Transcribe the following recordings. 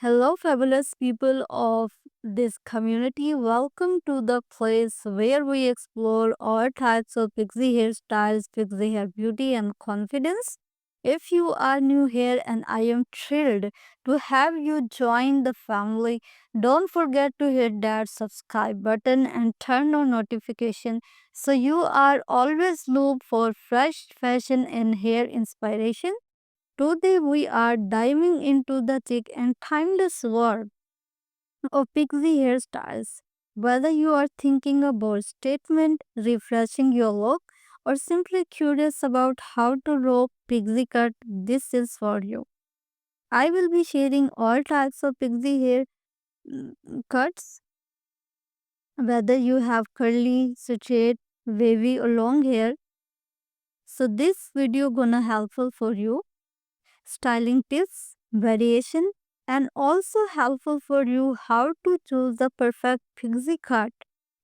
Hello, fabulous people of this community. Welcome to the place where we explore all types of pixie hairstyles, pixie hair beauty, and confidence. If you are new here, and I am thrilled to have you join the family, don't forget to hit that subscribe button and turn on notification so you are always looped for fresh fashion and hair inspiration. Today we are diving into the thick and timeless world of pixie hairstyles. Whether you are thinking about statement, refreshing your look, or simply curious about how to rock pixie cut, this is for you. I will be sharing all types of pixie hair cuts, whether you have curly, straight, wavy, or long hair. So this video gonna helpful for you styling tips, variation, and also helpful for you how to choose the perfect pixie cut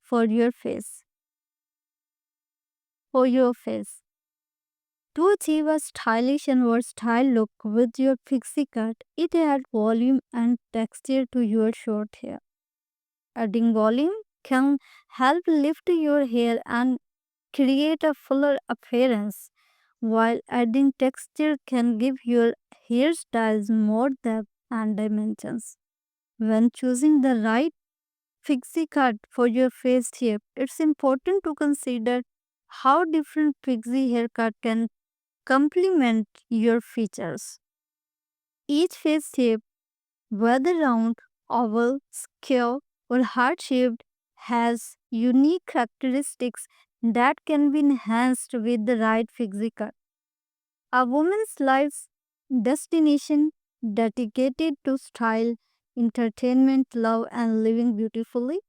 for your face. For your face. To achieve a stylish and versatile look with your pixie cut, it adds volume and texture to your short hair. Adding volume can help lift your hair and create a fuller appearance, while adding texture can give your hairstyles more depth and dimensions. When choosing the right pixie cut for your face shape, it's important to consider how different pixie haircut can complement your features. Each face shape, whether round, oval, square, or heart shaped, has unique characteristics that can be enhanced with the right pixie cut. A woman's life's destination dedicated to style, entertainment, love, and living beautifully.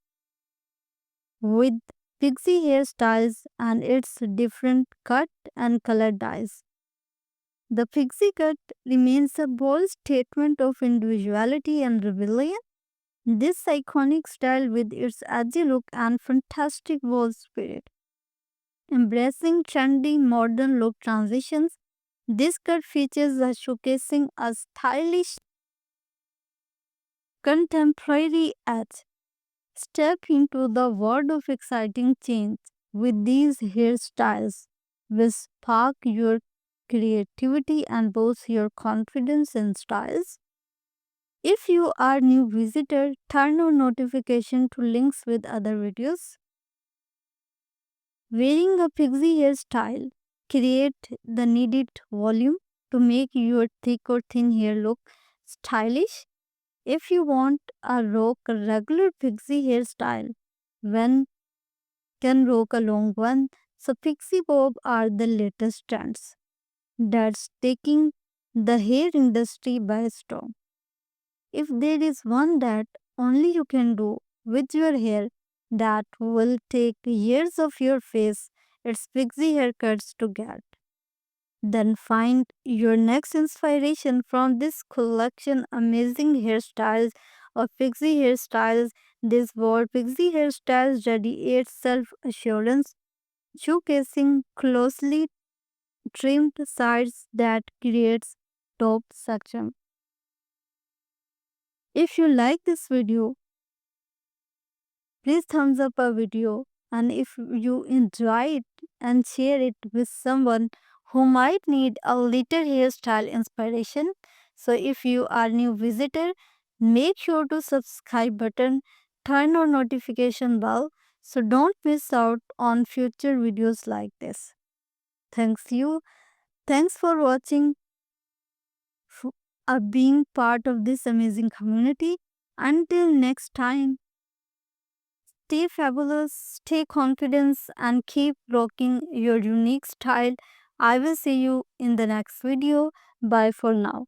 With pixie hairstyles and its different cut and color dyes. The pixie cut remains a bold statement of individuality and rebellion. This iconic style, with its edgy look and fantastic bold spirit, embracing trendy modern look transitions, this cut features a showcasing a stylish contemporary edge. Step into the world of exciting change with these hairstyles, which spark your creativity and boost your confidence in styles. If you are new visitor, turn on notification to links with other videos. Wearing a pixie hairstyle create the needed volume to make your thick or thin hair look stylish. If you want a rock a regular pixie hairstyle, when can rock a long one, so pixie bob are the latest trends that's taking the hair industry by storm. If there is one that only you can do with your hair that will take years of your face, it's pixie haircuts to get. Then find your next inspiration from this collection amazing hairstyles of pixie hairstyles. This word pixie hairstyles radiates self-assurance, showcasing closely trimmed sides that creates top section. If you like this video, please thumbs up our video, and if you enjoy it and share it with someone who might need a little hairstyle inspiration. So if you are new visitor, make sure to subscribe button, turn on notification bell so don't miss out on future videos like this. Thanks you. Thanks for watching, being part of this amazing community. Until next time. Stay fabulous, stay confident, and keep rocking your unique style. I will see you in the next video. Bye for now.